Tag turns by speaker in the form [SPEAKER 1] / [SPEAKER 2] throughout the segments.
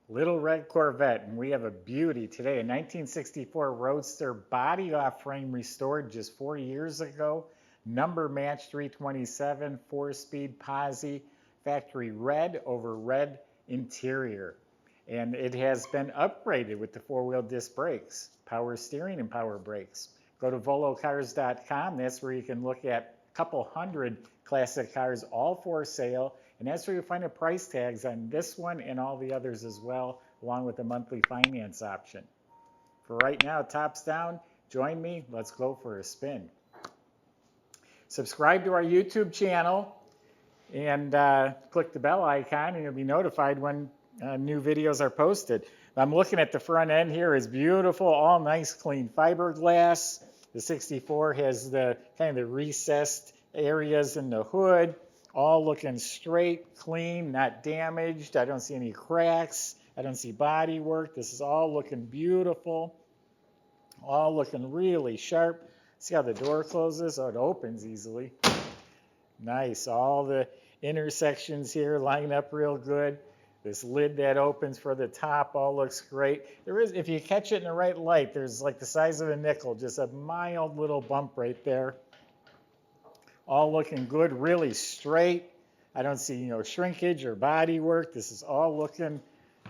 [SPEAKER 1] Little red Corvette, and we have a beauty today, a 1964 Roadster body off frame restored just 4 years ago. Number match 327, 4-speed posi, factory red over red interior. And it has been upgraded with the 4-wheel disc brakes, power steering and power brakes. Go to volocars.com, that's where you can look at a couple hundred classic cars, all for sale. And that's where you'll find the price tags on this one and all the others as well, along with a monthly finance option. For right now, tops down, join me, let's go for a spin. Subscribe to our YouTube channel and click the bell icon and you'll be notified when new videos are posted. I'm looking at the front end here. It's beautiful, all nice clean fiberglass. The 64 has the kind of the recessed areas in the hood. All looking straight, clean, not damaged. I don't see any cracks. I don't see body work. This is all looking beautiful. All looking really sharp. See how the door closes? Oh, it opens easily. Nice. All the intersections here line up real good. This lid that opens for the top all looks great. There is, if you catch it in the right light, there's like the size of a nickel, just a mild little bump right there. All looking good, really straight. I don't see, shrinkage or body work. This is all looking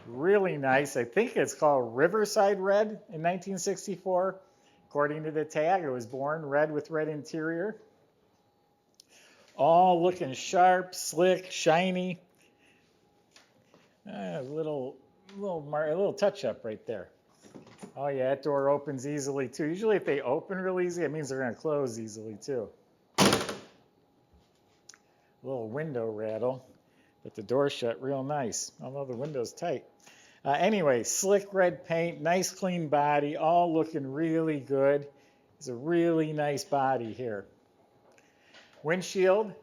[SPEAKER 1] really nice. I think it's called Riverside Red in 1964. According to the tag, it was born red with red interior. All looking sharp, slick, shiny. A little touch up right there. Oh yeah, that door opens easily too. Usually if they open real easy, it means they're going to close easily too. Little window rattle, but the door shut real nice, although the window's tight. Anyway, slick red paint, nice clean body, all looking really good. It's a really nice body here. Windshield,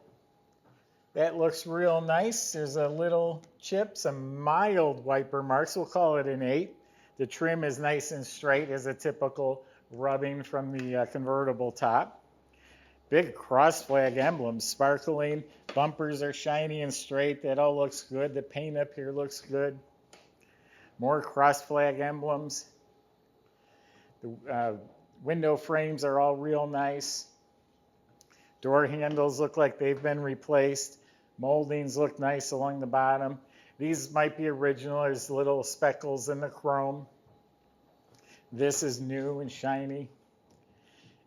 [SPEAKER 1] that looks real nice. There's a little chip, some mild wiper marks. We'll call it an 8. The trim is nice and straight as a typical rubbing from the convertible top. Big cross flag emblem, sparkling. Bumpers are shiny and straight. That all looks good. The paint up here looks good. More cross flag emblems. The window frames are all real nice. Door handles look like they've been replaced. Moldings look nice along the bottom. These might be original. There's little speckles in the chrome. This is new and shiny.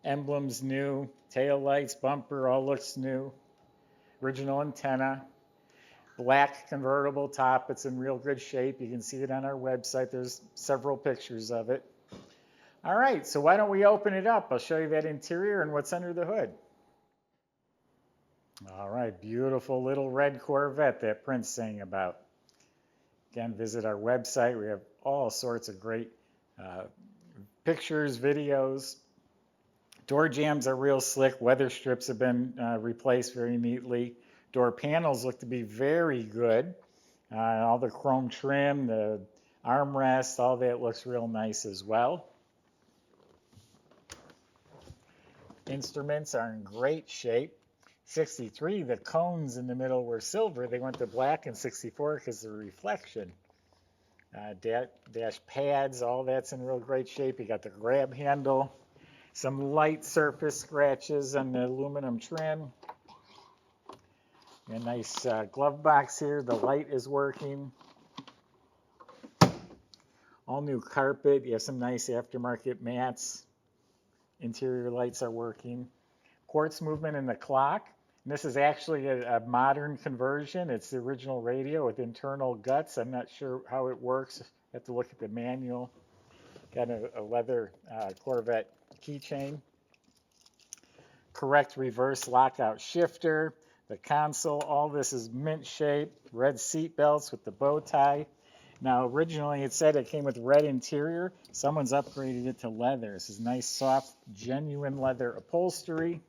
[SPEAKER 1] Emblems new. Tail lights, bumper, all looks new. Original antenna. Black convertible top. It's in real good shape. You can see it on our website. There's several pictures of it. All right, so why don't we open it up? I'll show you that interior and what's under the hood. All right, beautiful little red Corvette that Prince sang about. Again, visit our website. We have all sorts of great pictures, videos. Door jambs are real slick. Weather strips have been replaced very neatly. Door panels look to be very good. All the chrome trim, the armrest, all that looks real nice as well. Instruments are in great shape. 63, the cones in the middle were silver. They went to black in 64 because of the reflection. Dash pads, all that's in real great shape. You got the grab handle. Some light surface scratches on the aluminum trim. A nice glove box here. The light is working. All new carpet. You have some nice aftermarket mats. Interior lights are working. Quartz movement in the clock. And this is actually a modern conversion. It's the original radio with internal guts. I'm not sure how it works. You have to look at the manual. Got a leather Corvette keychain. Correct reverse lockout shifter. The console, all this is mint shape. Red seat belts with the bow tie. Now originally it said it came with red interior. Someone's upgraded it to leather. This is nice soft genuine leather upholstery.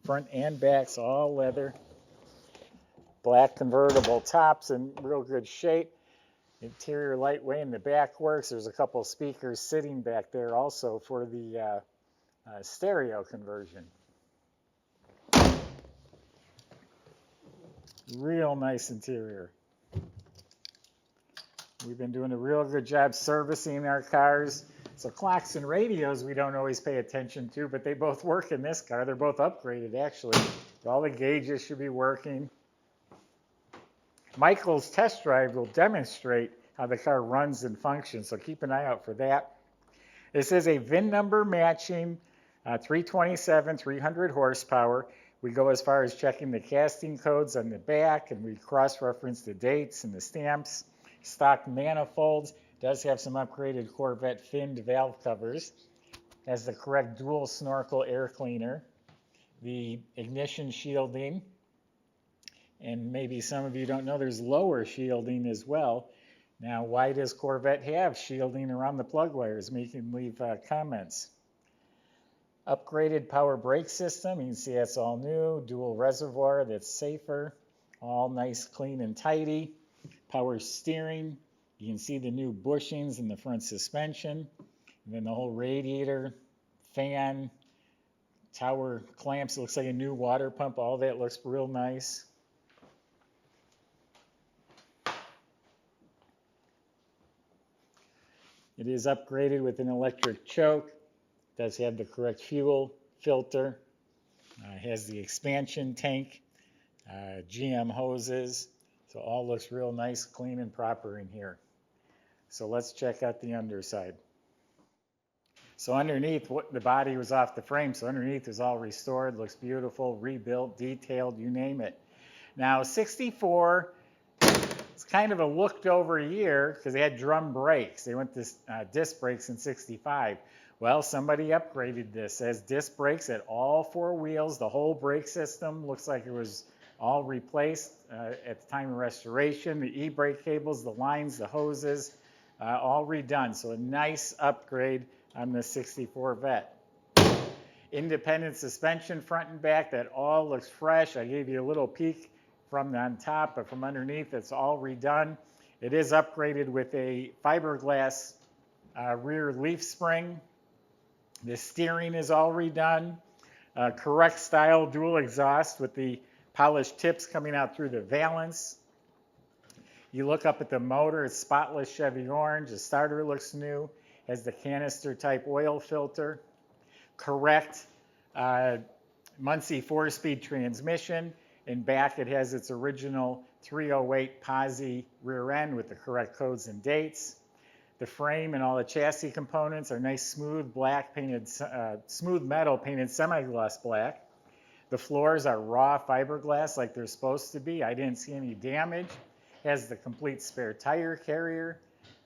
[SPEAKER 1] Front and backs all leather. Black convertible tops in real good shape. Interior lightweight in the back works. There's a couple speakers sitting back there also for the stereo conversion. Real nice interior. We've been doing a real good job servicing our cars. So clocks and radios we don't always pay attention to, but they both work in this car. They're both upgraded actually. All the gauges should be working. Michael's test drive will demonstrate how the car runs and functions, so keep an eye out for that. This is a VIN number matching 327, 300 horsepower. We go as far as checking the casting codes on the back, and we cross-reference the dates and the stamps. Stock manifolds. Does have some upgraded Corvette finned valve covers. Has the correct dual snorkel air cleaner. The ignition shielding. And maybe some of you don't know there's lower shielding as well. Now, why does Corvette have shielding around the plug wires? You can leave comments. Upgraded power brake system. You can see that's all new. Dual reservoir that's safer. All nice, clean, and tidy. Power steering. You can see the new bushings in the front suspension. And then the whole radiator, fan, tower clamps. It looks like a new water pump. All that looks real nice. It is upgraded with an electric choke. Does have the correct fuel filter. Has the expansion tank. GM hoses. So all looks real nice, clean, and proper in here. So let's check out the underside. So underneath, the body was off the frame, so underneath is all restored, looks beautiful, rebuilt, detailed, you name it. Now 64, it's kind of a looked over year because they had drum brakes. They went to disc brakes in 65. Well, somebody upgraded this as disc brakes at all four wheels. The whole brake system looks like it was all replaced at the time of restoration. The e-brake cables, the lines, the hoses, all redone. So a nice upgrade on the 64 Vet. Independent suspension front and back. That all looks fresh. I gave you a little peek from on top, but from underneath it's all redone. It is upgraded with a fiberglass rear leaf spring. The steering is all redone. Correct style dual exhaust with the polished tips coming out through the valance. You look up at the motor, it's spotless Chevy orange. The starter looks new, has the canister type oil filter. Correct Muncie 4-speed transmission. In back it has its original 308 posi rear end with the correct codes and dates. The frame and all the chassis components are nice smooth black painted, smooth metal painted semi-gloss black. The floors are raw fiberglass like they're supposed to be. I didn't see any damage. Has the complete spare tire carrier.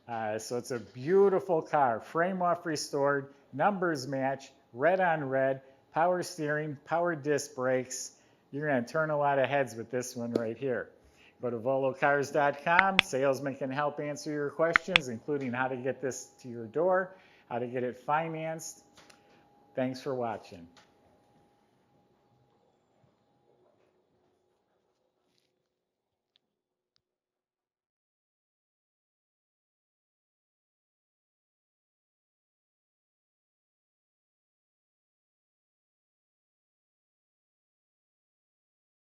[SPEAKER 1] So it's a beautiful car. Frame off restored, numbers match, red on red, power steering, power disc brakes. You're going to turn a lot of heads with this one right here. Go to volocars.com. Salesman can help answer your questions, including how to get this to your door, how to get it financed. Thanks for watching.